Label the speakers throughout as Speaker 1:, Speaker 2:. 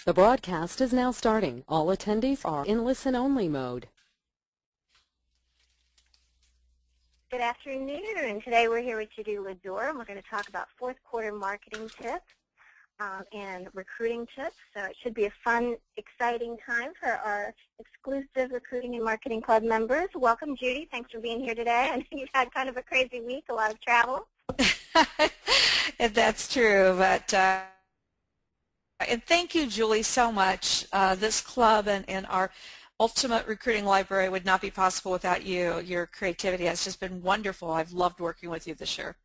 Speaker 1: The broadcast is now starting. All attendees are in listen-only mode.
Speaker 2: Good afternoon. Today we're here with Judy LaDeur, and we're going to talk about fourth quarter marketing tips and recruiting tips. So it should be a fun, exciting time for our exclusive Recruiting and Marketing Club members. Welcome, Judy. Thanks for being here today. I know you've had kind of a crazy week, a lot of travel.
Speaker 3: That's true, but and thank you, Julie, so much. This club and our Ultimate Recruiting Library would not be possible without you. Your creativity has just been wonderful. I've loved working with you this year.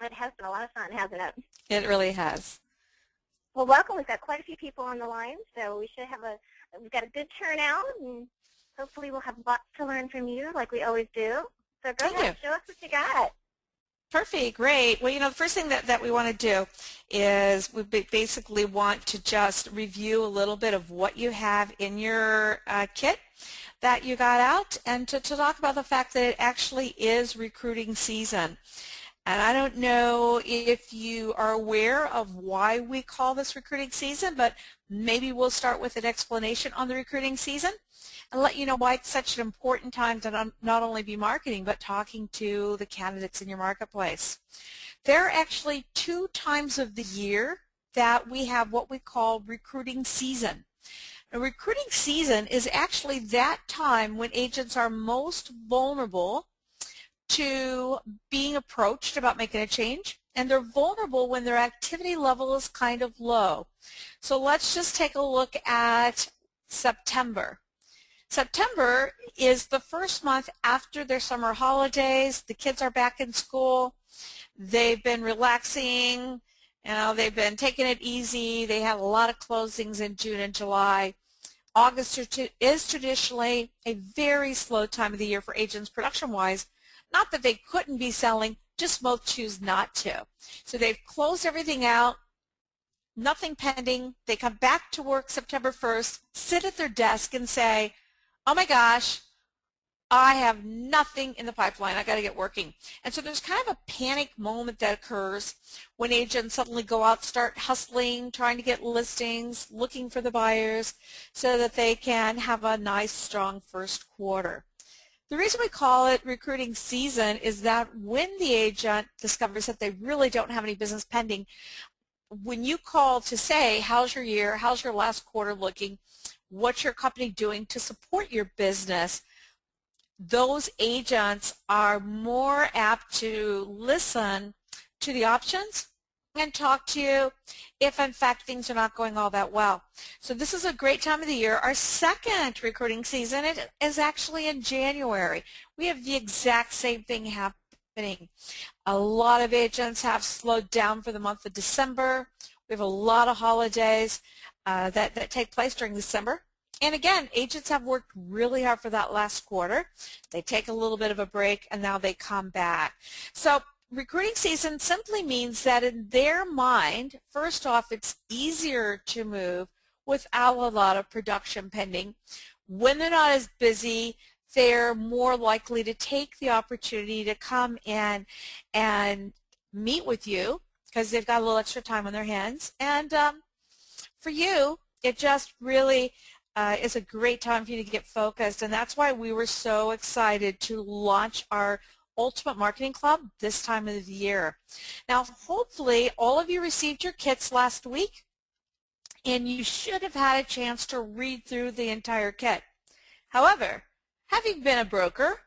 Speaker 2: It has been a lot of fun, hasn't it?
Speaker 3: It really has.
Speaker 2: Well, welcome. We've got quite a few people on the line, so we've got a good turnout, and hopefully we'll have lots to learn from you like we always do. So go ahead, show us what you got.
Speaker 3: Perfect, great. Well, the first thing that we want to do is we basically want to just review a little bit of what you have in your kit that you got out, and to talk about the fact that it actually is recruiting season. And I don't know if you are aware of why we call this recruiting season, but maybe we'll start with an explanation on the recruiting season and let you know why it's such an important time to not only be marketing, but talking to the candidates in your marketplace. There are actually 2 times of the year that we have what we call recruiting season. A recruiting season is actually that time when agents are most vulnerable to being approached about making a change, and they're vulnerable when their activity level is kind of low. So let's just take a look at September. September is the first month after their summer holidays. The kids are back in school. They've been relaxing. They've been taking it easy. They have a lot of closings in June and July. August is traditionally a very slow time of the year for agents production-wise. Not that they couldn't be selling, just most choose not to. So they've closed everything out, nothing pending. They come back to work September 1st, sit at their desk and say, oh my gosh, I have nothing in the pipeline. I got to get working. And so there's kind of a panic moment that occurs when agents suddenly go out, start hustling, trying to get listings, looking for the buyers so that they can have a nice, strong first quarter. The reason we call it recruiting season is that when the agent discovers that they really don't have any business pending, when you call to say, how's your year, how's your last quarter looking, what's your company doing to support your business, those agents are more apt to listen to the options and talk to you if in fact things are not going all that well. So this is a great time of the year. Our second recruiting season is actually in January. We have the exact same thing happening. A lot of agents have slowed down for the month of December. We have a lot of holidays that take place during December. And again, agents have worked really hard for that last quarter. They take a little bit of a break and now they come back. So recruiting season simply means that in their mind, first off, it's easier to move without a lot of production pending. When they're not as busy, they're more likely to take the opportunity to come in and meet with you because they've got a little extra time on their hands. And for you, it just really is a great time for you to get focused, and that's why we were so excited to launch our Ultimate Marketing Club this time of the year. Now, hopefully, all of you received your kits last week, and you should have had a chance to read through the entire kit. However, having been a broker,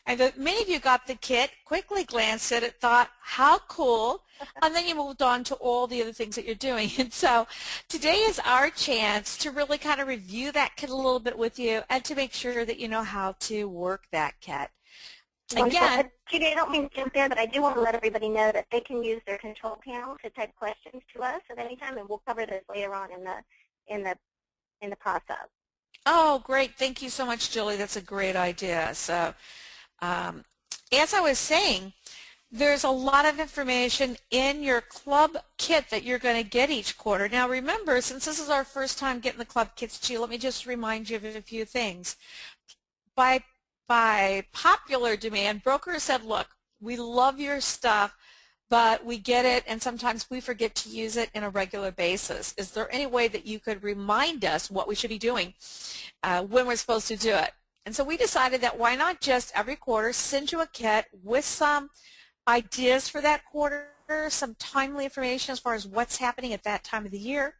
Speaker 3: and that many of you got the kit, quickly glanced at it, thought, how cool, and then you moved on to all the other things that you're doing. And so today is our chance to really kind of review that kit a little bit with you and to make sure that you know how to work that kit. Again,
Speaker 2: Judy, I don't mean to jump in, but I do want to let everybody know that they can use their control panel to type questions to us at any time, and we'll cover this later on in the process.
Speaker 3: Oh, great. Thank you so much, Julie. That's a great idea. So as I was saying, there's a lot of information in your club kit that you're going to get each quarter. Now remember, since this is our first time getting the club kits to you, let me just remind you of a few things. By popular demand, brokers said, look, we love your stuff, but we get it and sometimes we forget to use it in a regular basis. Is there any way that you could remind us what we should be doing when we're supposed to do it? And so we decided that why not just every quarter send you a kit with some ideas for that quarter, some timely information as far as what's happening at that time of the year,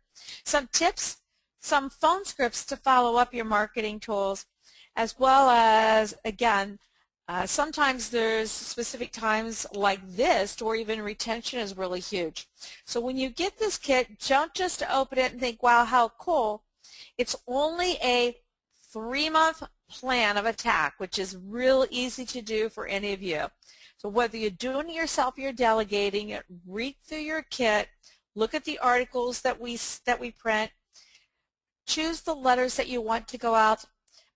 Speaker 3: some tips, some phone scripts to follow up your marketing tools, as well as, again, sometimes there's specific times like this where even retention is really huge. So when you get this kit, don't just open it and think, wow, how cool. It's only a 3-month plan of attack, which is real easy to do for any of you. So whether you're doing it yourself or you're delegating it, read through your kit, look at the articles that we print, choose the letters that you want to go out,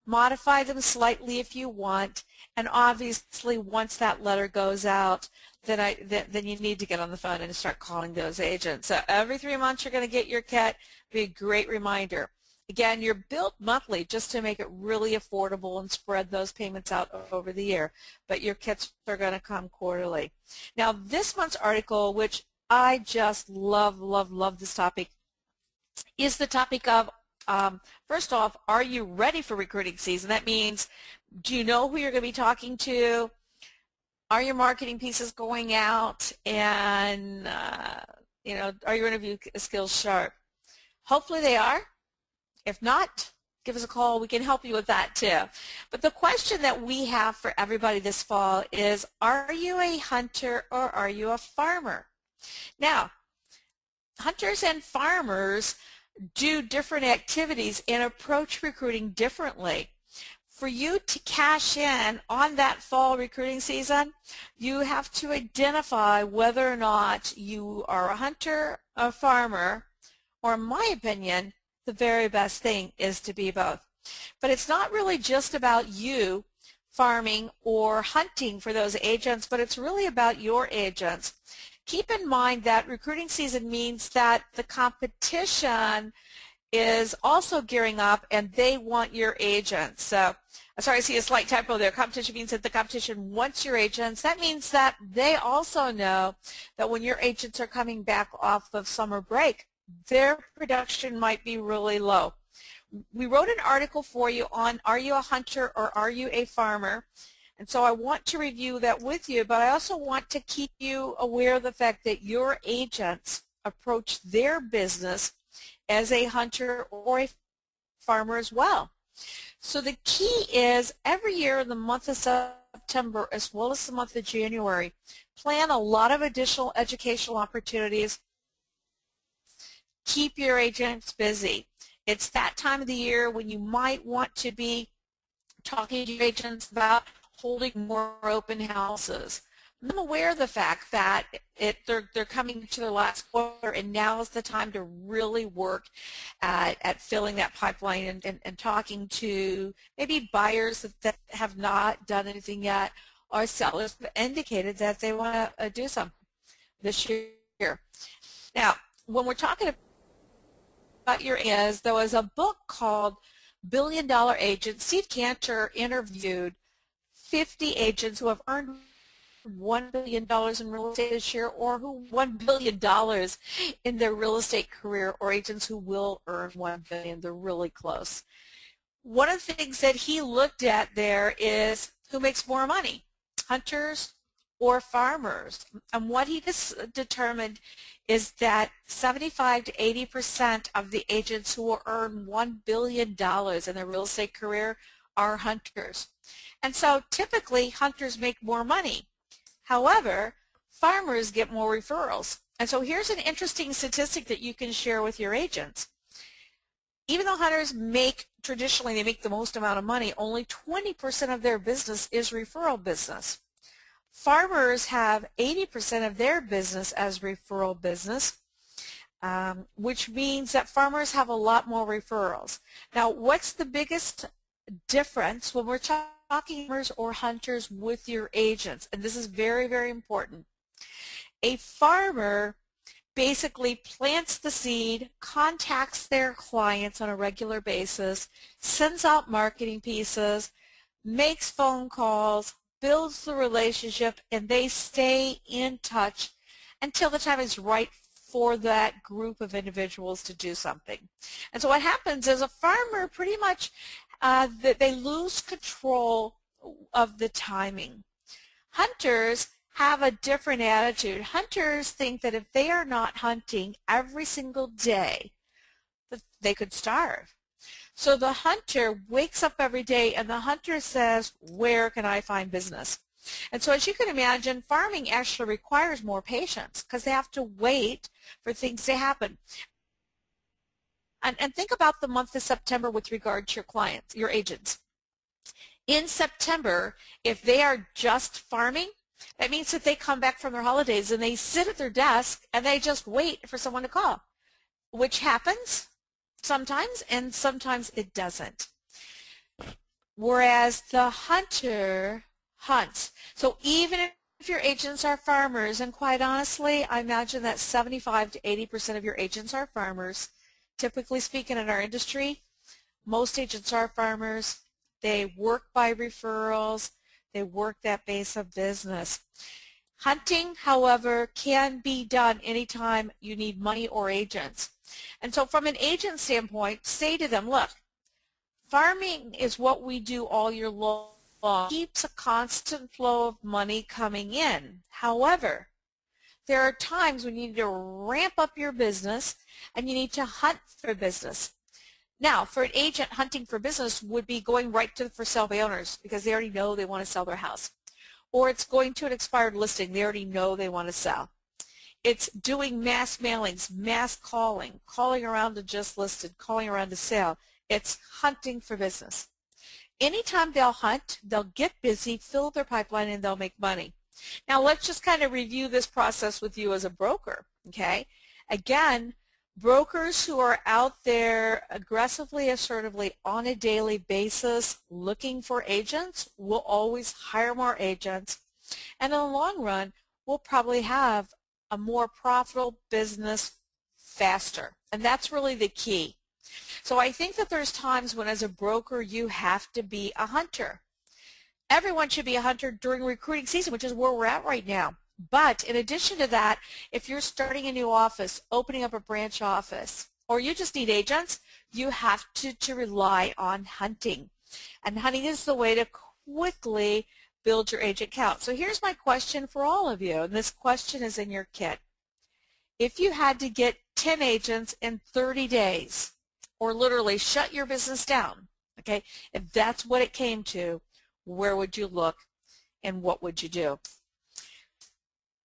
Speaker 3: modify them slightly if you want, and obviously once that letter goes out, then you need to get on the phone and start calling those agents. So every 3 months you're going to get your kit. Be a great reminder. Again, you're billed monthly just to make it really affordable and spread those payments out over the year, but your kits are going to come quarterly. Now this month's article, which I just love this topic, is the topic of first off, are you ready for recruiting season? That means, do you know who you're going to be talking to? Are your marketing pieces going out? And, are your interview skills sharp? Hopefully they are. If not, give us a call. We can help you with that too. But the question that we have for everybody this fall is, are you a hunter or are you a farmer? Now, hunters and farmers do different activities and approach recruiting differently. For you to cash in on that fall recruiting season, you have to identify whether or not you are a hunter, a farmer, or in my opinion, the very best thing is to be both. But it's not really just about you farming or hunting for those agents, but it's really about your agents. Keep in mind that recruiting season means that the competition is also gearing up and they want your agents. So, sorry, I see a slight typo there. Competition means that the competition wants your agents. That means that they also know that when your agents are coming back off of summer break, their production might be really low. We wrote an article for you on are you a hunter or are you a farmer? And so I want to review that with you, but I also want to keep you aware of the fact that your agents approach their business as a hunter or a farmer as well. So the key is every year in the month of September as well as the month of January, plan a lot of additional educational opportunities. Keep your agents busy. It's that time of the year when you might want to be talking to your agents about holding more open houses. I'm aware of the fact that they're coming to their last quarter, and now is the time to really work at filling that pipeline and talking to maybe buyers that have not done anything yet, or sellers that indicated that they want to do something this year. Now, when we're talking about your ads, there was a book called $1 Billion Agents. Steve Cantor interviewed 50 agents who have earned $1 billion in real estate this year, or who $1 billion in their real estate career, or agents who will earn $1 billion. They're really close. One of the things that he looked at there is who makes more money, hunters or farmers. And what he determined is that 75 to 80% of the agents who will earn $1 billion in their real estate career are hunters. And so typically hunters make more money. However, farmers get more referrals. And so here's an interesting statistic that you can share with your agents. Even though hunters traditionally they make the most amount of money, only 20% of their business is referral business. Farmers have 80% of their business as referral business, which means that farmers have a lot more referrals. Now, what's the biggest difference when we're talking farmers or hunters with your agents? And this is very, very important. A farmer basically plants the seed, contacts their clients on a regular basis, sends out marketing pieces, makes phone calls, builds the relationship, and they stay in touch until the time is right for that group of individuals to do something. And so what happens is a farmer pretty much, they lose control of the timing. Hunters have a different attitude. Hunters think that if they are not hunting every single day, that they could starve. So the hunter wakes up every day and the hunter says, where can I find business? And so as you can imagine, farming actually requires more patience because they have to wait for things to happen. And think about the month of September with regard to your clients, your agents. In September, if they are just farming, that means that they come back from their holidays and they sit at their desk and they just wait for someone to call, which happens sometimes and sometimes it doesn't. Whereas the hunter hunts. So even if your agents are farmers, and quite honestly, I imagine that 75 to 80% of your agents are farmers. Typically speaking in our industry, most agents are farmers. They work by referrals. They work that base of business. Hunting, however, can be done anytime you need money or agents. And so from an agent standpoint, say to them, look, farming is what we do all year long. Keeps a constant flow of money coming in. However, there are times when you need to ramp up your business and you need to hunt for business. Now, for an agent, hunting for business would be going right to the for sale by owners because they already know they want to sell their house. Or it's going to an expired listing. They already know they want to sell. It's doing mass mailings, mass calling, calling around to just listed, calling around to sale. It's hunting for business. Anytime they'll hunt, they'll get busy, fill their pipeline, and they'll make money. Now let's just kind of review this process with you as a broker, okay? Again, brokers who are out there aggressively, assertively, on a daily basis looking for agents will always hire more agents, and in the long run will probably have a more profitable business faster, and that's really the key. So I think that there's times when as a broker you have to be a hunter. Everyone should be a hunter during recruiting season, which is where we're at right now. But in addition to that, if you're starting a new office, opening up a branch office, or you just need agents, you have to rely on hunting. And hunting is the way to quickly build your agent count. So here's my question for all of you, and this question is in your kit. If you had to get 10 agents in 30 days, or literally shut your business down, okay, if that's what it came to, where would you look and what would you do?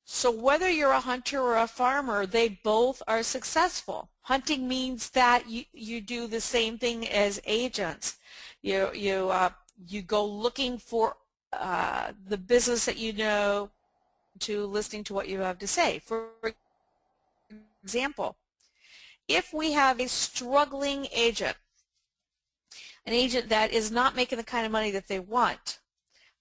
Speaker 3: So whether you're a hunter or a farmer, they both are successful. Hunting means that you do the same thing as agents. You go looking for the business that you know, to listening to what you have to say. For example, if we have a struggling agent, an agent that is not making the kind of money that they want,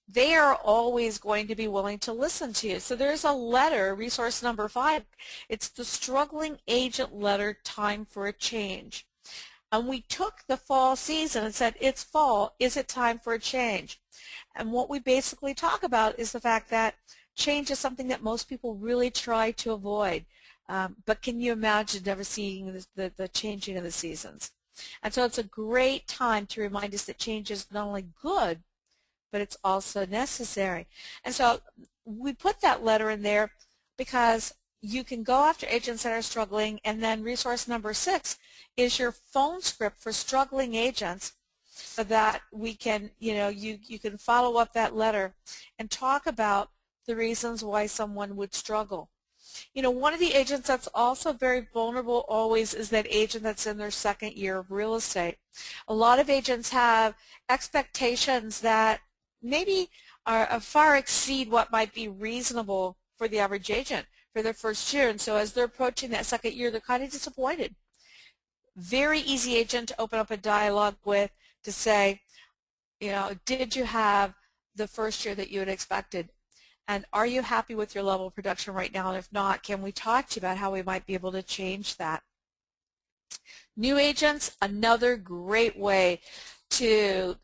Speaker 3: they are always going to be willing to listen to you. So there's a letter, resource number 5. It's the struggling agent letter, time for a change. And we took the fall season and said, it's fall, is it time for a change? And what we basically talk about is the fact that change is something that most people really try to avoid. But can you imagine never seeing the changing of the seasons? And so it's a great time to remind us that change is not only good, but it's also necessary. And so we put that letter in there because you can go after agents that are struggling, and then resource number 6 is your phone script for struggling agents so that we can, you can follow up that letter and talk about the reasons why someone would struggle. One of the agents that's also very vulnerable always is that agent that's in their second year of real estate. A lot of agents have expectations that maybe far exceed what might be reasonable for the average agent for their first year, and so as they're approaching that second year, they're kind of disappointed. Very easy agent to open up a dialogue with to say, did you have the first year that you had expected? And are you happy with your level of production right now? And if not, can we talk to you about how we might be able to change that? New agents, another great way to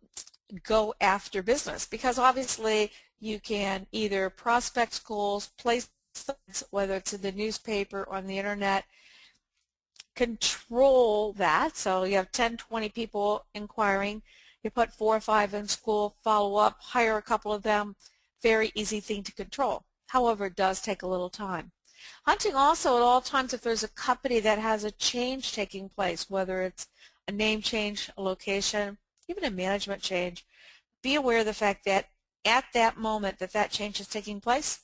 Speaker 3: go after business, because obviously you can either prospect schools, place whether it's in the newspaper or on the internet, control that. So you have 10, 20 people inquiring. You put 4 or 5 in school, follow up, hire a couple of them. Very easy thing to control. However, it does take a little time. Hunting also at all times, if there's a company that has a change taking place, whether it's a name change, a location, even a management change, be aware of the fact that at that moment that that change is taking place,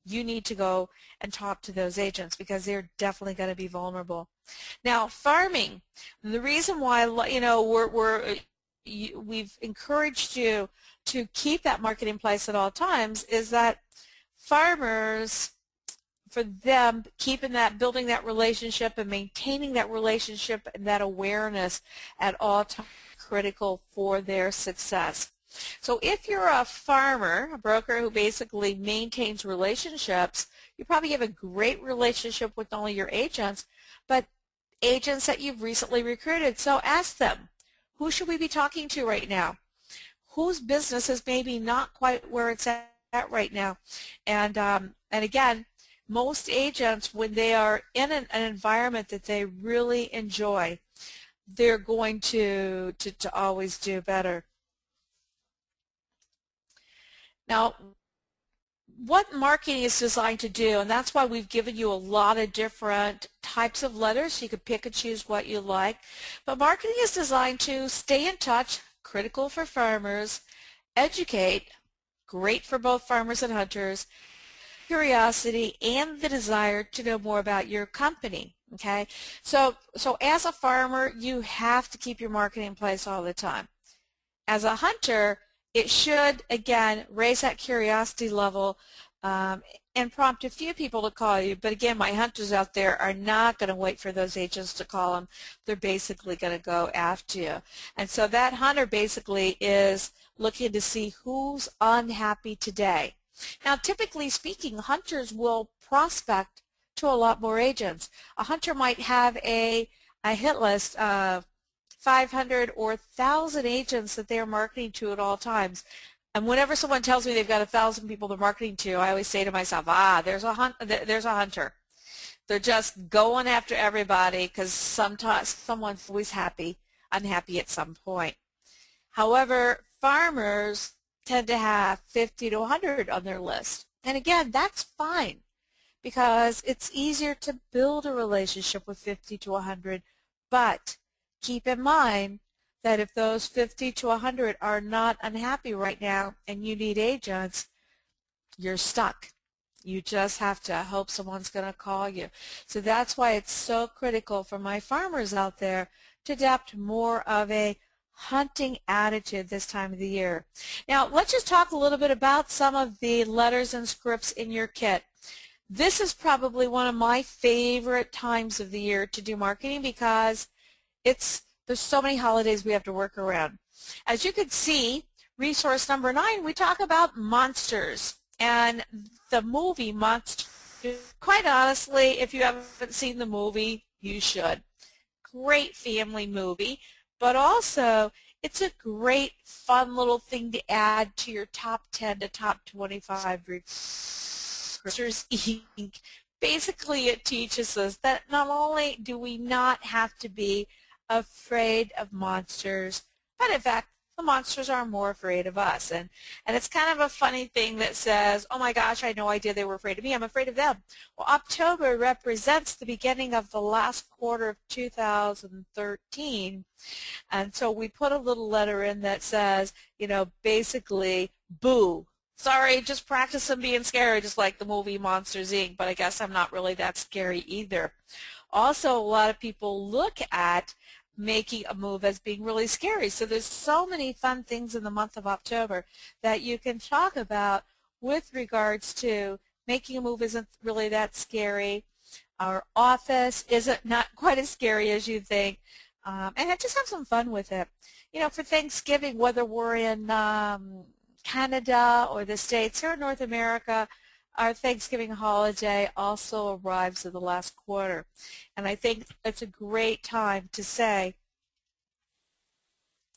Speaker 3: you need to go and talk to those agents because they're definitely going to be vulnerable. Now, farming, the reason why we've encouraged you to keep that market in place at all times is that farmers, for them, building that relationship and maintaining that relationship and that awareness at all times is critical for their success. So if you're a farmer, a broker who basically maintains relationships, you probably have a great relationship with not only your agents, but agents that you've recently recruited. So ask them, who should we be talking to right now? Whose business is maybe not quite where it's at right now? And again, most agents, when they are in an environment that they really enjoy, they're going to always do better. Now, what marketing is designed to do, and that's why we've given you a lot of different types of letters, so you can pick and choose what you like, but marketing is designed to stay in touch, critical for farmers, educate, great for both farmers and hunters, curiosity, and the desire to know more about your company. Okay, so as a farmer, you have to keep your marketing in place all the time. As a hunter, it should, again, raise that curiosity level and prompt a few people to call you. But again, my hunters out there are not going to wait for those agents to call them. They're basically going to go after you. And so that hunter basically is looking to see who's unhappy today. Now, typically speaking, hunters will prospect to a lot more agents. A hunter might have a hit list of 500 or 1,000 agents that they are marketing to at all times. And whenever someone tells me they've got 1,000 people they're marketing to, I always say to myself, there's a hunter. They're just going after everybody because sometimes someone's always unhappy at some point. However, farmers tend to have 50 to 100 on their list. And again, that's fine because it's easier to build a relationship with 50 to 100, but keep in mind that if those 50 to 100 are not unhappy right now and you need agents, you're stuck. You just have to hope someone's going to call you. So that's why it's so critical for my farmers out there to adopt more of a hunting attitude this time of the year. Now, let's just talk a little bit about some of the letters and scripts in your kit. This is probably one of my favorite times of the year to do marketing because there's so many holidays we have to work around. As you can see, resource number 9, we talk about monsters and the movie Monsters. Quite honestly, if you haven't seen the movie, you should. Great family movie, but also it's a great fun little thing to add to your top 10 to top 25 Monsters Inc. Basically, it teaches us that not only do we not have to be afraid of monsters, but in fact, the monsters are more afraid of us. And it's kind of a funny thing that says, oh my gosh, I had no idea they were afraid of me. I'm afraid of them. Well, October represents the beginning of the last quarter of 2013. And so we put a little letter in that says, basically, boo. Sorry, just practicing being scary, just like the movie Monsters, Inc., but I guess I'm not really that scary either. Also, a lot of people look at making a move as being really scary. So there's so many fun things in the month of October that you can talk about with regards to making a move isn't really that scary. Our office isn't not quite as scary as you think. And just have some fun with it. For Thanksgiving, whether we're in Canada or the States or North America, our Thanksgiving holiday also arrives in the last quarter. And I think it's a great time to say,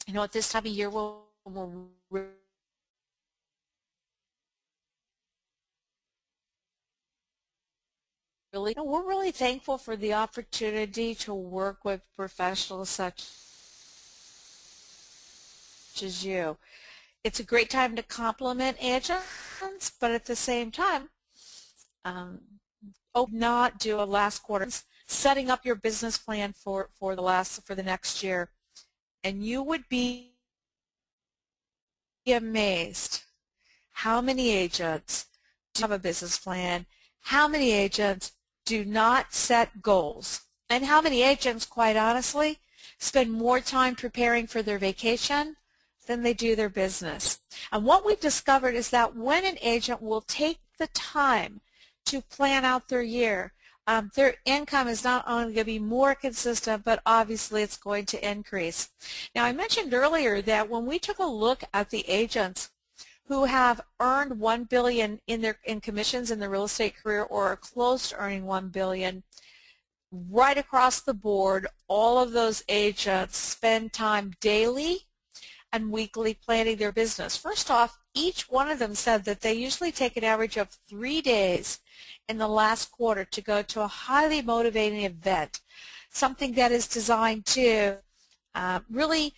Speaker 3: at this time of year we're we're really thankful for the opportunity to work with professionals such as you. It's a great time to compliment agents, but at the same time, not do a last quarter, setting up your business plan for the next year, and you would be amazed how many agents do have a business plan, how many agents do not set goals, and how many agents, quite honestly, spend more time preparing for their vacation than they do their business. And what we've discovered is that when an agent will take the time to plan out their year, their income is not only going to be more consistent, but obviously it's going to increase. Now, I mentioned earlier that when we took a look at the agents who have earned $1 billion in commissions in their real estate career or are close to earning $1 billion, right across the board, all of those agents spend time daily and weekly planning their business. First off, each one of them said that they usually take an average of 3 days in the last quarter to go to a highly motivating event, something that is designed to really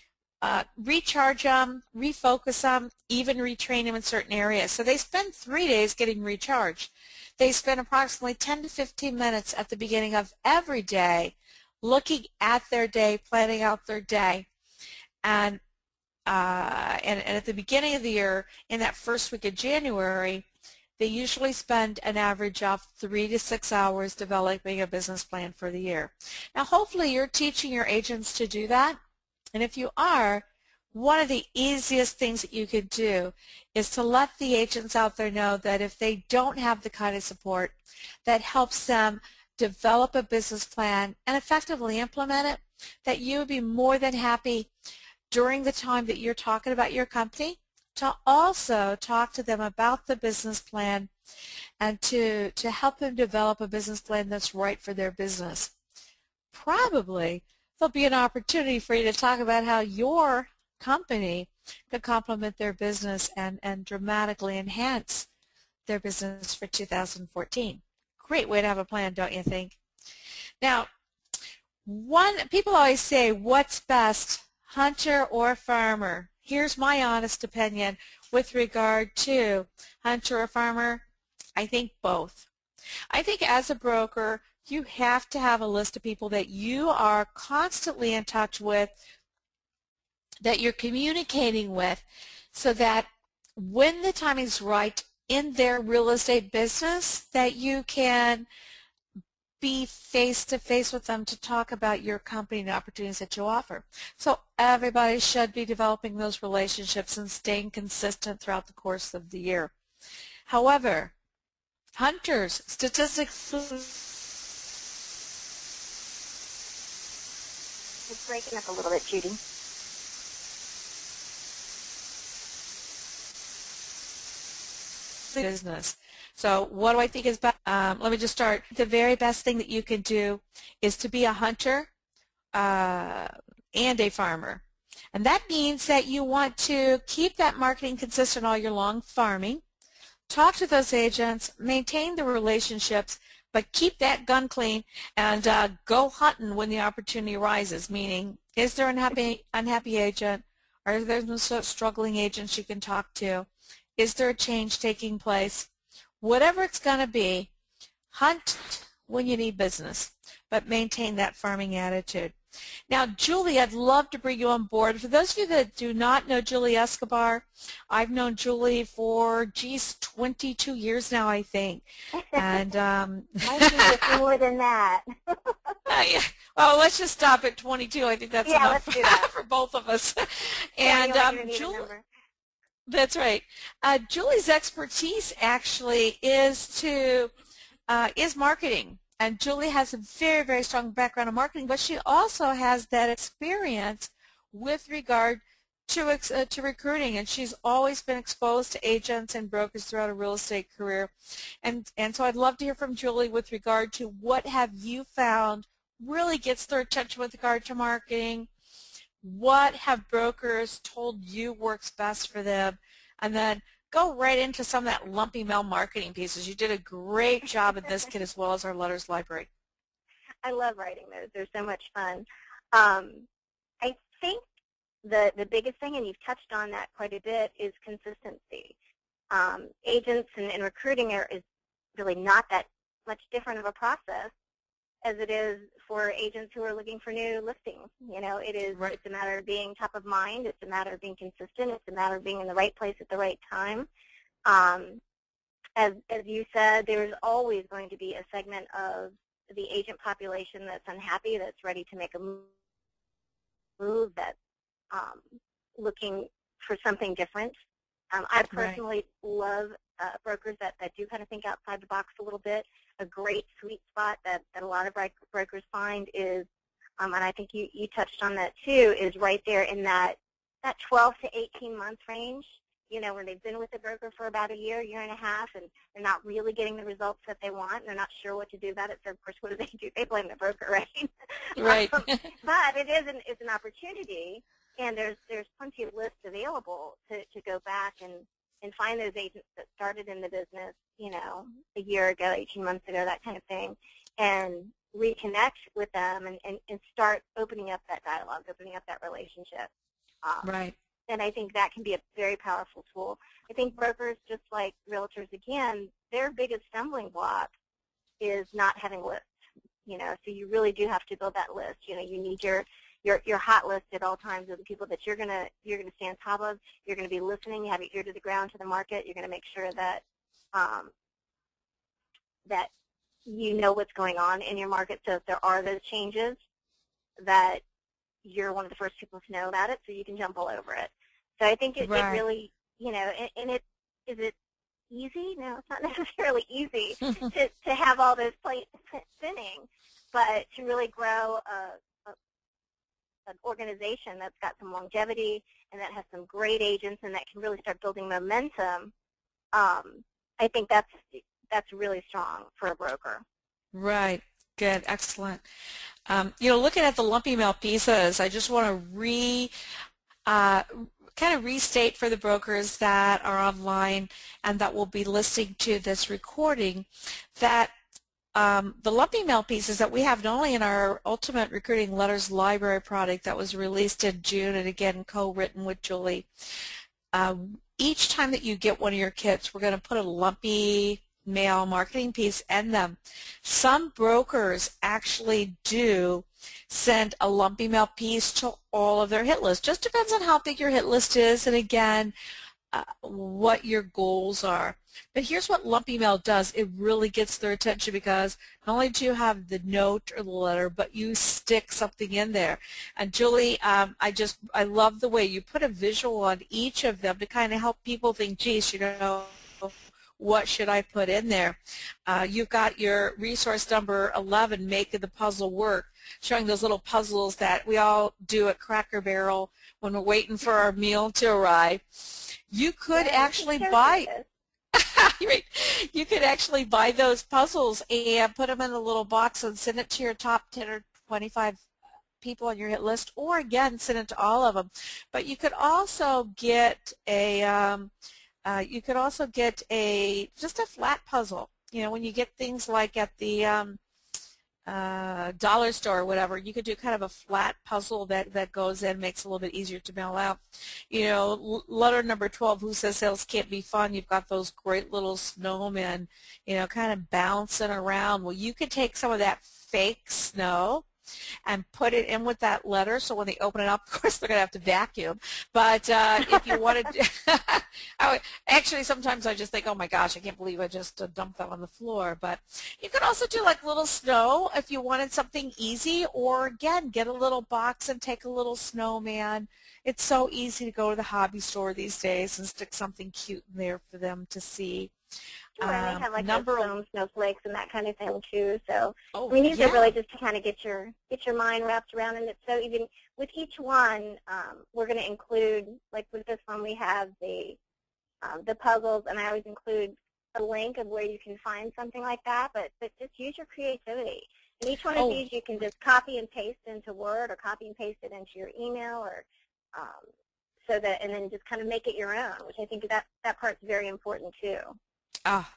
Speaker 3: recharge them, refocus them, even retrain them in certain areas. So they spend 3 days getting recharged. They spend approximately 10 to 15 minutes at the beginning of every day looking at their day, planning out their day. And at the beginning of the year, in that first week of January, they usually spend an average of 3 to 6 hours developing a business plan for the year. Now, hopefully you're teaching your agents to do that. And if you are, one of the easiest things that you could do is to let the agents out there know that if they don't have the kind of support that helps them develop a business plan and effectively implement it, that you would be more than happy during the time that you're talking about your company to also talk to them about the business plan and to help them develop a business plan that's right for their business. Probably there'll be an opportunity for you to talk about how your company could complement their business and dramatically enhance their business for 2014. Great way to have a plan, don't you think? Now, people always say, what's best, hunter or farmer? Here's my honest opinion with regard to hunter or farmer. I think both. I think as a broker, you have to have a list of people that you are constantly in touch with, that you're communicating with, so that when the timing's right in their real estate business, that you can be face-to-face with them to talk about your company and the opportunities that you offer. So everybody should be developing those relationships and staying consistent throughout the course of the year. However, hunters, statistics...
Speaker 2: It's breaking up a little bit, Judy.
Speaker 3: Business. So what do I think is best? Let me just start. The very best thing that you can do is to be a hunter and a farmer. And that means that you want to keep that marketing consistent all year long, farming, talk to those agents, maintain the relationships, but keep that gun clean and go hunting when the opportunity arises, meaning is there an unhappy agent? Are there some struggling agents you can talk to? Is there a change taking place? Whatever it's going to be, hunt when you need business, but maintain that farming attitude. Now, Julie, I'd love to bring you on board. For those of you that do not know Julie Escobar, I've known Julie for, 22 years now, I think. And
Speaker 2: might be more than that.
Speaker 3: yeah. Well, let's just stop at 22. I think that's enough
Speaker 2: let's do that.
Speaker 3: for both of us.
Speaker 2: And
Speaker 3: Julie, that's right. Julie's expertise actually is marketing. And Julie has a very, very strong background in marketing, but she also has that experience with regard to recruiting, and she's always been exposed to agents and brokers throughout a real estate career. And so I'd love to hear from Julie with regard to what have you found really gets their attention with regard to marketing, what have brokers told you works best for them, and then go right into some of that lumpy mail marketing pieces. You did a great job in this kit as well as our letters library.
Speaker 2: I love writing those. They're so much fun. I think the biggest thing, and you've touched on that quite a bit, is consistency. Agents and recruiting is really not that much different of a process as it is for agents who are looking for new listings. You know,
Speaker 3: Right.
Speaker 2: it's a matter of being top of mind. It's a matter of being consistent. It's a matter of being in the right place at the right time. As you said, there's always going to be a segment of the agent population that's unhappy, that's ready to make a move, that's looking for something different. I personally love brokers that do kind of think outside the box a little bit. A great sweet spot that a lot of brokers find is, and I think you touched on that too, is right there in that 12 to 18 month range. You know, when they've been with a broker for about a year and a half, and they're not really getting the results that they want, and they're not sure what to do about it. So, of course, what do? They blame the broker, right?
Speaker 3: Right.
Speaker 2: But it's an opportunity, and there's plenty of lists available to go back and find those agents that started in the business, you know, a year ago, 18 months ago, that kind of thing, and reconnect with them and start opening up that dialogue, opening up that relationship.
Speaker 3: Right.
Speaker 2: And I think that can be a very powerful tool. I think brokers, just like realtors, again, their biggest stumbling block is not having lists. You know, so you really do have to build that list. You know, you need your hot list at all times of the people that you're gonna stay on top of. You're gonna be listening. You have your ear to the ground to the market. You're gonna make sure that that you know what's going on in your market. So if there are those changes, that you're one of the first people to know about it, so you can jump all over it. So I think it really, you know, and is it easy? No, it's not necessarily easy to have all those plates spinning, but to really grow an organization that's got some longevity and that has some great agents and that can really start building momentum, I think that's really strong for a broker.
Speaker 3: Right. Good. Excellent. You know, looking at the lumpy mail pieces, I just want to kind of restate for the brokers that are online and that will be listening to this recording that the lumpy mail pieces that we have not only in our Ultimate Recruiting Letters Library product that was released in June and again co-written with Julie, each time that you get one of your kits, we're going to put a lumpy mail marketing piece in them. Some brokers actually do send a lumpy mail piece to all of their hit list. Just depends on how big your hit list is and again what your goals are. But here's what lumpy mail does. It really gets their attention because not only do you have the note or the letter, but you stick something in there. And Julie, I love the way you put a visual on each of them to kind of help people think, geez, you know, what should I put in there? You've got your resource number 11, Make the Puzzle Work, showing those little puzzles that we all do at Cracker Barrel when we're waiting for our meal to arrive. You could actually buy right. You could actually buy those puzzles and put them in a little box and send it to your top 10 or 25 people on your hit list, or again send it to all of them. But you could also get a just a flat puzzle. You know, when you get things like at the dollar store or whatever, you could do kind of a flat puzzle that goes in, makes it a little bit easier to mail out. You know, letter number 12, Who Says Sales Can't Be Fun? You've got those great little snowmen, you know, kind of bouncing around. Well, you could take some of that fake snow and put it in with that letter, so when they open it up, of course they're going to have to vacuum. But if you wanted actually sometimes I just think, oh my gosh, I can't believe I just dumped that on the floor. But you could also do like little snow if you wanted something easy, or again, get a little box and take a little snowman. It's so easy to go to the hobby store these days and stick something cute in there for them to see.
Speaker 2: Sure, and they have like those foam snowflakes and that kind of thing too. So I mean, these are really just to kind of get your mind wrapped around, and it's so even with each one, we're going to include, like with this one, we have the puzzles, and I always include a link of where you can find something like that. But just use your creativity. And each one of these you can just copy and paste into Word, or copy and paste it into your email, or so that, and then just kind of make it your own, which I think that part's very important too.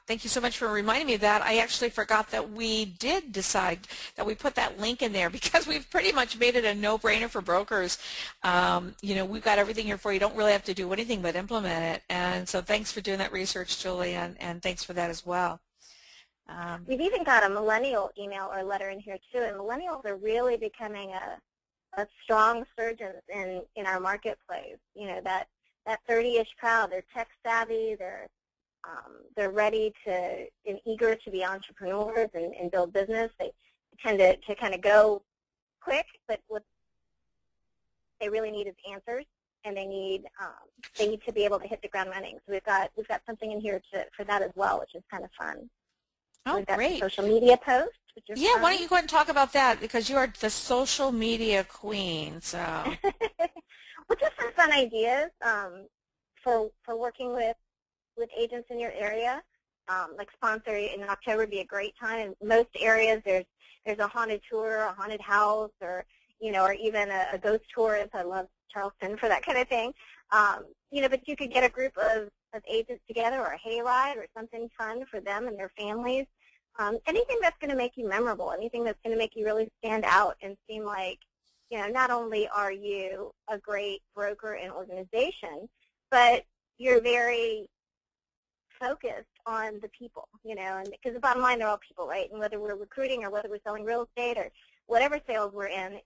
Speaker 3: Thank you so much for reminding me of that. I actually forgot that we did decide that we put that link in there because we've pretty much made it a no-brainer for brokers. We've got everything here for you. You don't really have to do anything but implement it. And so thanks for doing that research, Julie, and thanks for that as well.
Speaker 2: We've even got a millennial email or letter in here too, and millennials are really becoming a strong surgeon in our marketplace. That 30-ish crowd, they're tech savvy, they're ready to and eager to be entrepreneurs and build business. They tend to kind of go quick, but what they really need is answers, and they need to be able to hit the ground running. So we've got something in here for that as well, which is kind of fun.
Speaker 3: Oh,
Speaker 2: we've got
Speaker 3: great.
Speaker 2: Social media posts, which is fun.
Speaker 3: Why don't you go ahead and talk about that, because you are the social media queen. So
Speaker 2: well, just some fun ideas for working with agents in your area. Like sponsor in October would be a great time. In most areas, there's a haunted tour, a haunted house, or even a ghost tour. If I love Charleston for that kind of thing. But you could get a group of agents together, or a hayride, or something fun for them and their families. Anything that's going to make you memorable, anything that's going to make you really stand out and seem like, not only are you a great broker and organization, but you're very focused on the people, and because the bottom line, they're all people, right? And whether we're recruiting or whether we're selling real estate or whatever sales we're in,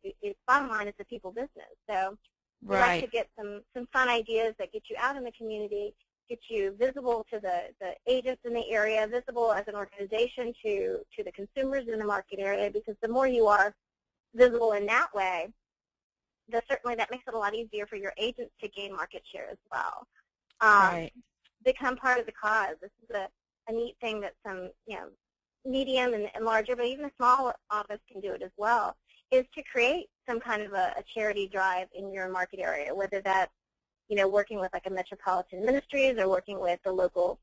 Speaker 2: bottom line is a people business. So we like to get some fun ideas that get you out in the community, get you visible to the agents in the area, visible as an organization to the consumers in the market area, because the more you are visible in that way, certainly that makes it a lot easier for your agents to gain market share as well.
Speaker 3: Right.
Speaker 2: Become part of the cause. This is a neat thing that some, medium and larger, but even a small office can do it as well, is to create some kind of a charity drive in your market area, whether that's, working with like a metropolitan ministries, or working with the local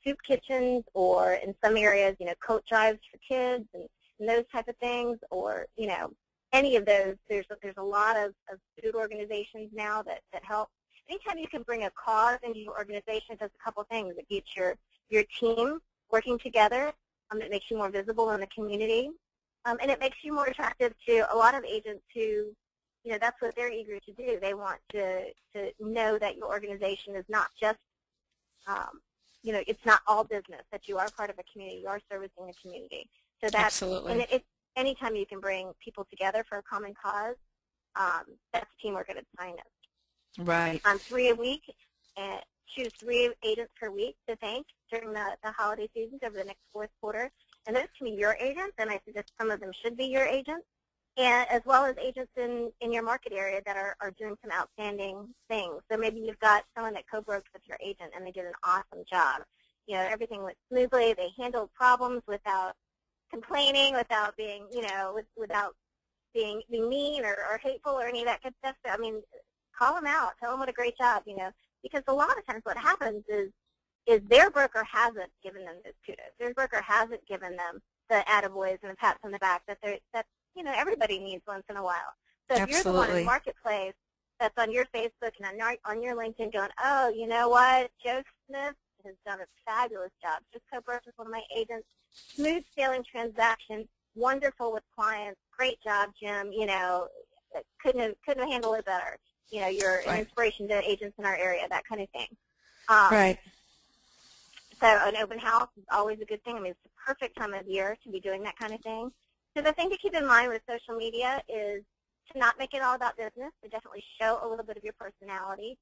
Speaker 2: soup kitchens, or in some areas, coat drives for kids and those type of things, or, any of those. There's a lot of food organizations now that help. Anytime you can bring a cause into your organization, it does a couple things. It gets your team working together. It makes you more visible in the community. And it makes you more attractive to a lot of agents who, that's what they're eager to do. They want to know that your organization is not just, it's not all business, that you are part of a community, you are servicing a community. So that's,
Speaker 3: absolutely.
Speaker 2: And anytime you can bring people together for a common cause, that's teamwork at its finest.
Speaker 3: Right.
Speaker 2: 3 a week, and choose 3 agents per week to thank during the holiday seasons over the next fourth quarter. And those can be your agents, and I suggest some of them should be your agents, and as well as agents in your market area that are doing some outstanding things. So maybe you've got someone that co-broked with your agent, and they did an awesome job. Everything went smoothly. They handled problems without complaining, without being, without being mean or hateful or any of that good stuff. So, call them out. Tell them what a great job, because a lot of times what happens is their broker hasn't given them those kudos. Their broker hasn't given them the attaboys and the pats on the back that everybody needs once in a while. So if you're the one in the marketplace that's on your Facebook and on your LinkedIn going, oh, you know what, Joe Smith has done a fabulous job. Just co-broked with one of my agents. Smooth sailing transaction, wonderful with clients. Great job, Jim. Couldn't have handled it better. You're an inspiration to agents in our area, that kind of thing.
Speaker 3: Right.
Speaker 2: So an open house is always a good thing. It's the perfect time of year to be doing that kind of thing. So the thing to keep in mind with social media is to not make it all about business, to definitely show a little bit of your personality,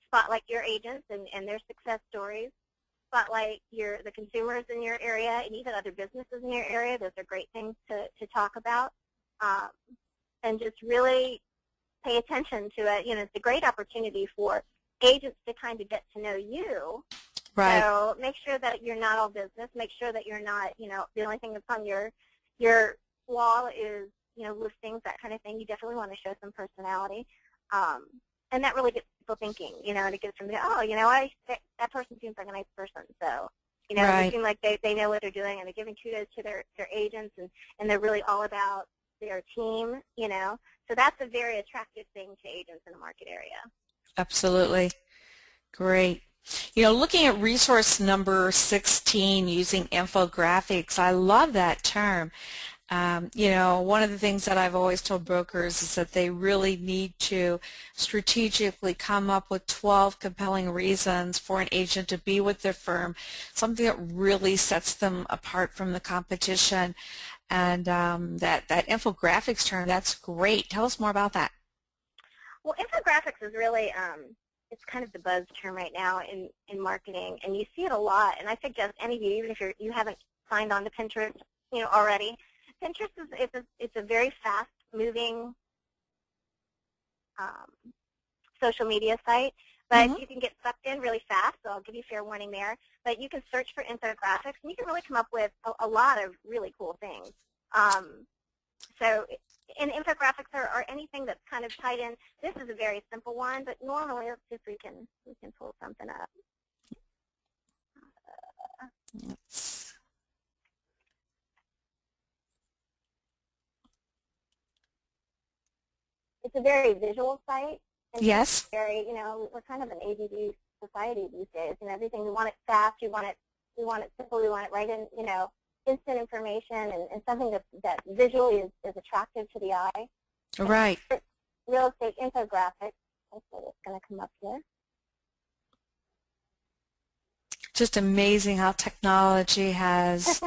Speaker 2: spotlight your agents and their success stories, spotlight the consumers in your area and even other businesses in your area. Those are great things to talk about, and just really pay attention to it. It's a great opportunity for agents to kind of get to know you.
Speaker 3: Right.
Speaker 2: So make sure that you're not all business. Make sure that you're not, the only thing that's on your wall is, listings, that kind of thing. You definitely want to show some personality. And that really gets people thinking, and it gets them to go, oh, that person seems like a nice person. So, they seem like they know what they're doing, and they're giving kudos to their agents, and they're really all about their team, So that's a very attractive thing to agents in the market area.
Speaker 3: Absolutely. Great. You know, looking at resource number 16, using infographics, I love that term. You know, one of the things that I've always told brokers is that they really need to strategically come up with 12 compelling reasons for an agent to be with their firm, something that really sets them apart from the competition. And that infographics term, that's great. Tell us more about that.
Speaker 2: Well, infographics is really, it's kind of the buzz term right now in marketing, and you see it a lot. And I suggest any of you, even if you haven't signed on to Pinterest, you know, already, Pinterest is it's a very fast-moving social media site, but you can get sucked in really fast, so I'll give you fair warning there. But you can search for infographics, and you can really come up with a lot of really cool things. And infographics are anything that's kind of tied in. This is a very simple one, but normally, let's see if we can pull something up. It's a very visual site. And
Speaker 3: Yes.
Speaker 2: very, you know, we're kind of an ADD society these days, and everything, we want it fast, we want it simple, we want it right in, you know, instant information, and something that visually is attractive to the eye.
Speaker 3: Right.
Speaker 2: Real estate infographics, hopefully it's going to come up here.
Speaker 3: Just amazing how technology has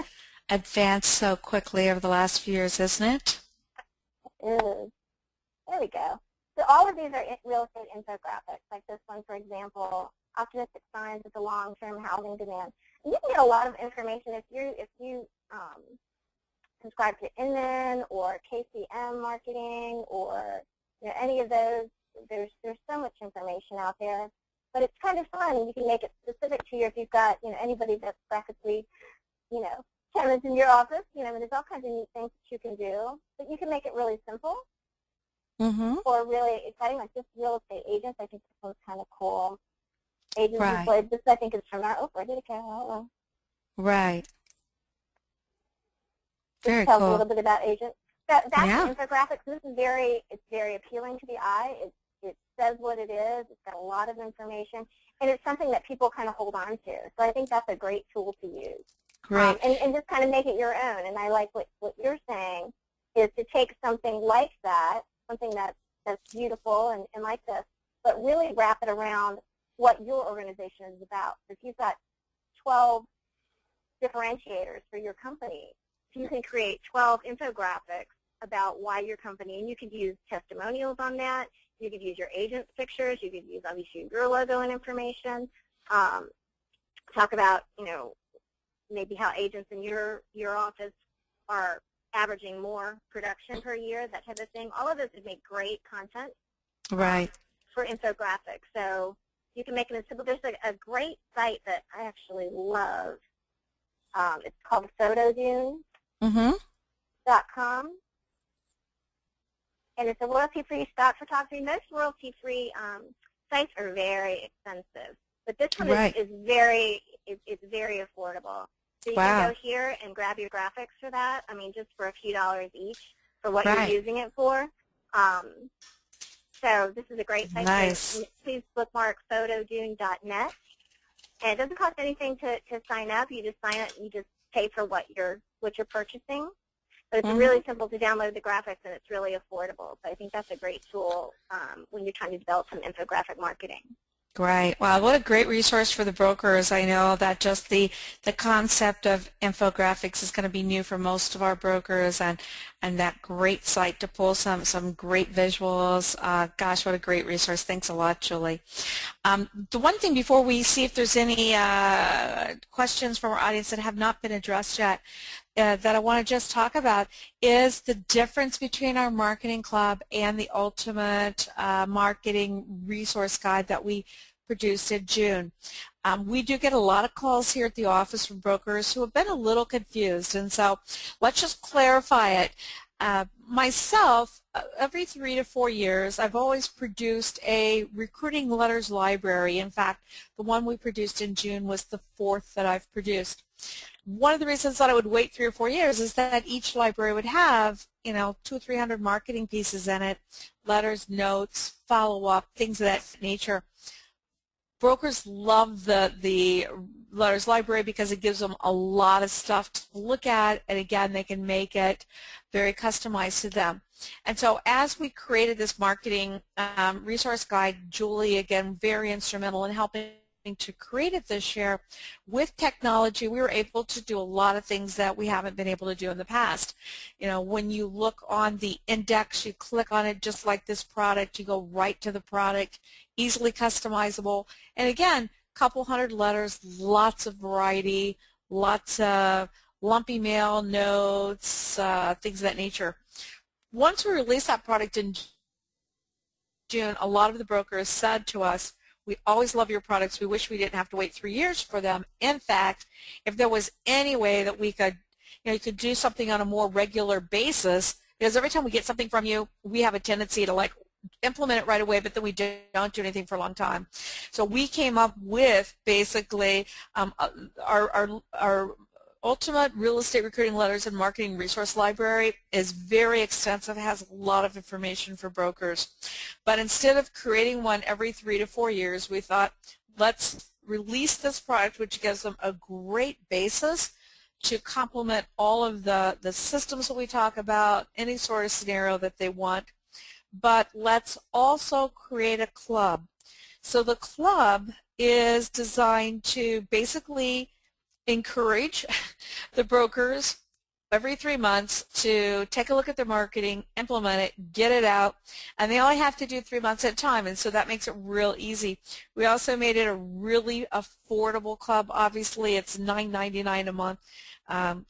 Speaker 3: advanced so quickly over the last few years, isn't it?
Speaker 2: It is. There we go. So all of these are real estate infographics, like this one, for example, optimistic signs of the long-term housing demand. And you can get a lot of information if you subscribe to Inman or KCM Marketing or, you know, any of those. There's so much information out there, but it's kind of fun. You can make it specific to you if you've got, you know, anybody that's practically, you know, tenants in your office. You know, and there's all kinds of neat things that you can do, but you can make it really simple. Or really exciting, like this real estate agents. I think this one's kind of cool. Agents employed. This I think is from our. Oh, where did it go?
Speaker 3: Right.
Speaker 2: Very cool. Tells a little bit about agents. That's infographics. This is it's very appealing to the eye. It says what it is. It's got a lot of information, and it's something that people kind of hold on to. So I think that's a great tool to use.
Speaker 3: Great.
Speaker 2: And just kind of make it your own. And I like what you're saying is to take something like that, something that's beautiful and like this, but really wrap it around what your organization is about. If you've got 12 differentiators for your company, you can create 12 infographics about why your company, and you could use testimonials on that. You could use your agent's pictures. You could use, obviously, your logo and information. Talk about, you know, maybe how agents in your office are averaging more production per year, that type of thing. All of this would make great content for infographics. So you can make it as simple. There's a great site that I actually love. It's called photodune.com. And it's a royalty-free stock photography. Most royalty-free sites are very expensive, but this one is very affordable. So you can go here and grab your graphics for that. I mean, just for a few dollars each for what you're using it for. So this is a great site.
Speaker 3: Nice.
Speaker 2: Please bookmark photodune.net. And it doesn't cost anything to sign up. You just sign up and you just pay for what you're purchasing. But it's really simple to download the graphics, and it's really affordable. So I think that's a great tool when you're trying to develop some infographic marketing.
Speaker 3: Great. Wow, what a great resource for the brokers. I know that just the concept of infographics is going to be new for most of our brokers, and that great site to pull some great visuals. Gosh, what a great resource. Thanks a lot, Julie. The one thing before we see if there's any questions from our audience that have not been addressed yet, that I want to just talk about is the difference between our marketing club and the ultimate marketing resource guide that we produced in June. We do get a lot of calls here at the office from brokers who have been a little confused, and so let's just clarify it. Myself, every 3 to 4 years, I've always produced a recruiting letters library. In fact, the one we produced in June was the 4th that I've produced. one of the reasons that I would wait 3 or 4 years is that each library would have, 200 or 300 marketing pieces in it, letters, notes, follow-up, things of that nature. Brokers love the letters library because it gives them a lot of stuff to look at, and again, they can make it very customized to them. And so as we created this marketing resource guide, Julie, again, very instrumental in helping to create it this year. With technology, we were able to do a lot of things that we haven't been able to do in the past. When you look on the index, you click on it just like this product, you go right to the product, easily customizable, and again, couple hundred letters, lots of variety, lots of lumpy mail, notes, things of that nature. Once we released that product in June, a lot of the brokers said to us, we always love your products. We wish we didn't have to wait 3 years for them. In fact, if there was any way that we could, you could do something on a more regular basis, because every time we get something from you, we have a tendency to implement it right away, but then we don't do anything for a long time. So we came up with basically our ultimate real estate recruiting letters and marketing resource library is very extensive, has a lot of information for brokers. But instead of creating one every 3 to 4 years, we thought, let's release this product, which gives them a great basis to complement all of the systems that we talk about, any sort of scenario that they want. But let's also create a club. So the club is designed to basically encourage the brokers every 3 months to take a look at their marketing, implement it, get it out, and they only have to do 3 months at a time, and so that makes it real easy. We also made it a really affordable club. Obviously, it's $9.99 a month.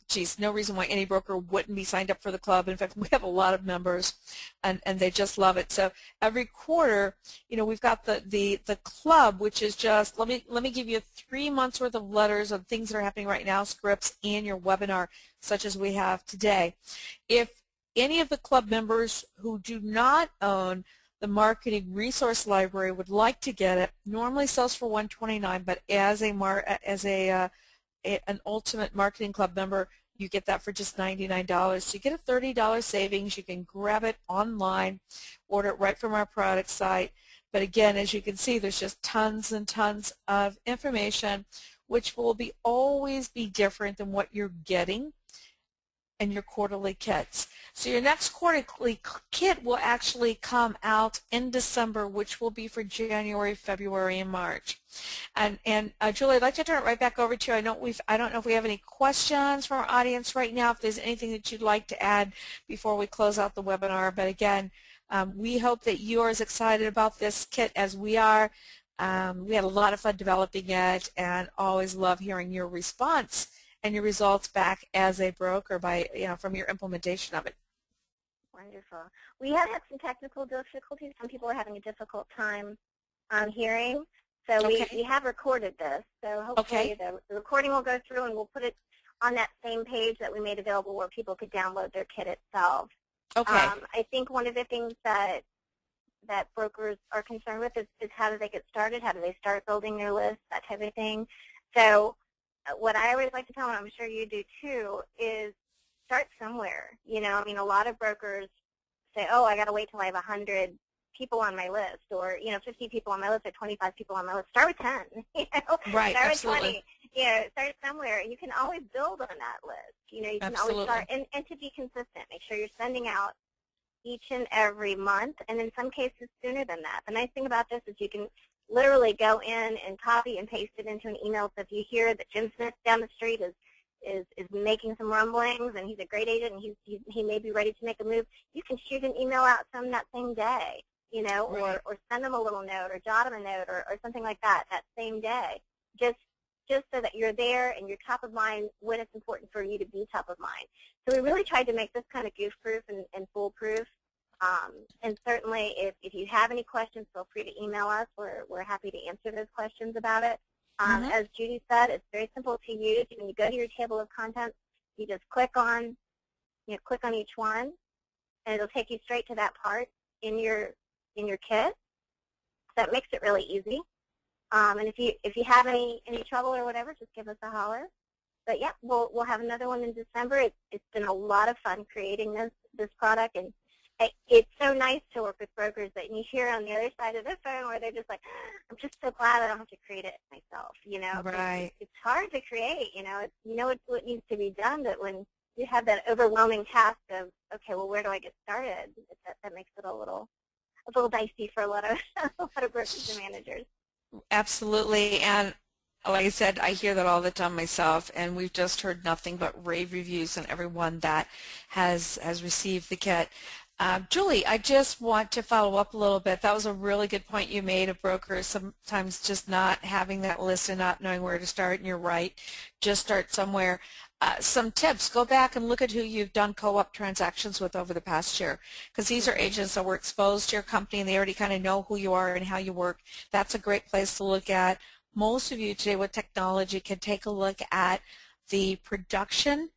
Speaker 3: Geez, no reason why any broker wouldn't be signed up for the club. In fact, we have a lot of members, and they just love it. So every quarter, we've got the club, which is just let me give you 3 months worth of letters of things that are happening right now, scripts, and your webinar, such as we have today. If any of the club members who do not own the marketing resource library would like to get it, normally sells for $129, but as an Ultimate Marketing Club member, you get that for just $99. So you get a $30 savings. You can grab it online, order it right from our product site. But again, as you can see, there's just tons and tons of information, which will always be different than what you're getting in your quarterly kits. So your next quarterly kit will actually come out in December, which will be for January, February, and March. And Julie, I'd like to turn it right back over to you. I don't know if we have any questions from our audience right now, if there's anything that you'd like to add before we close out the webinar. But again, we hope that you're as excited about this kit as we are. We had a lot of fun developing it, and always love hearing your response and your results back as a broker from your implementation of it.
Speaker 2: Wonderful. We have had some technical difficulties. Some people are having a difficult time hearing. So we have recorded this. So hopefully the recording will go through, and we'll put it on that same page that we made available where people could download their kit itself.
Speaker 3: Okay.
Speaker 2: I think one of the things that brokers are concerned with is how do they get started? How do they start building their list? That type of thing. So what I always like to tell them, I'm sure you do too, is start somewhere. A lot of brokers say, oh, I got to wait till I have 100 people on my list, or 50 people on my list, or 25 people on my list. Start with 10.
Speaker 3: Right.
Speaker 2: Start
Speaker 3: Absolutely.
Speaker 2: with 20. Start somewhere, and you can always build on that list. You can
Speaker 3: Absolutely.
Speaker 2: always start, and to be consistent, make sure you're sending out each and every month, and in some cases sooner than that. The nice thing about this is you can literally go in and copy and paste it into an email. So if you hear that Jim Smith down the street is making some rumblings, and he's a great agent, and he may be ready to make a move, you can shoot an email out to him that same day,
Speaker 3: Right.
Speaker 2: or send him a little note, or jot him a note, or something like that same day, just so that you're there and you're top of mind when it's important for you to be top of mind. So we really tried to make this kind of goof-proof and foolproof. And certainly, if you have any questions, feel free to email us. We're happy to answer those questions about it. As Judy said, it's very simple to use. When you go to your table of contents, you just click on each one, and it'll take you straight to that part in your kit. So that makes it really easy. And if you have any trouble or whatever, just give us a holler. But yeah, we'll have another one in December. It's been a lot of fun creating this product, and it's so nice to work with brokers that you hear on the other side of the phone where they're just like, I'm just so glad I don't have to create it myself.
Speaker 3: Right.
Speaker 2: It's hard to create. What needs to be done, but when you have that overwhelming task of, okay, well, where do I get started? That makes it a little dicey for a lot of a lot of brokers and managers.
Speaker 3: Absolutely, and like I said, I hear that all the time myself, and we've just heard nothing but rave reviews on everyone that has received the kit. Julie, I just want to follow up a little bit. That was a really good point you made of brokers sometimes just not having that list and not knowing where to start, and you're right. Just start somewhere. Some tips, go back and look at who you've done co-op transactions with over the past year, because these are agents that were exposed to your company and they already kind of know who you are and how you work. That's a great place to look at. Most of you today with technology can take a look at the production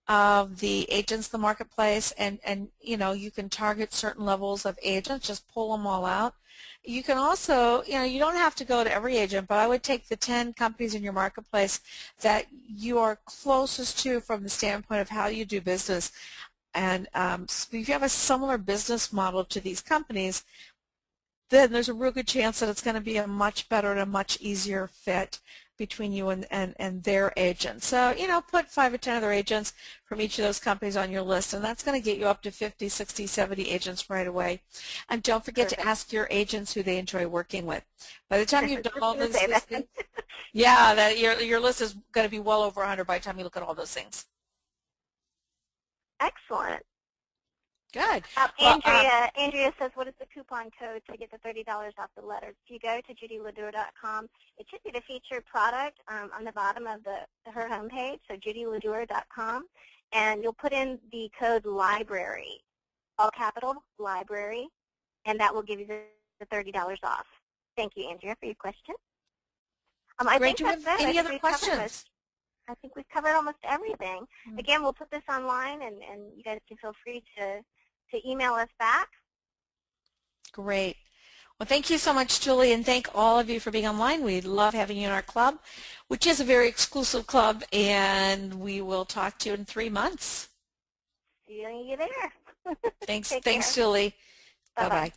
Speaker 3: of the agents in the marketplace, and you can target certain levels of agents, just pull them all out. You can also, you don't have to go to every agent, but I would take the 10 companies in your marketplace that you are closest to from the standpoint of how you do business. And so if you have a similar business model to these companies, then there's a real good chance that it's going to be a much better and a much easier fit between you and their agents. So, put 5 or 10 other agents from each of those companies on your list, and that's going to get you up to 50, 60, 70 agents right away. And don't forget to ask your agents who they enjoy working with. By the time you've done all this listing, yeah, your list is going to be well over 100 by the time you look at all those things.
Speaker 2: Excellent.
Speaker 3: Good.
Speaker 2: Andrea says, what is the coupon code to get the $30 off the letters? If you go to JudyLaDeur.com, it should be the featured product on the bottom of her homepage, so JudyLaDeur.com, and you'll put in the code LIBRARY, all capital, LIBRARY, and that will give you the $30 off. Thank you, Andrea, for your question.
Speaker 3: Great. Do you have any other questions?
Speaker 2: I think we've covered almost everything. Again, we'll put this online, and you guys can feel free to email us back.
Speaker 3: Great. Well, thank you so much, Julie, and thank all of you for being online. We love having you in our club, which is a very exclusive club, and we will talk to you in 3 months.
Speaker 2: See you there.
Speaker 3: Thanks, Julie. Bye-bye.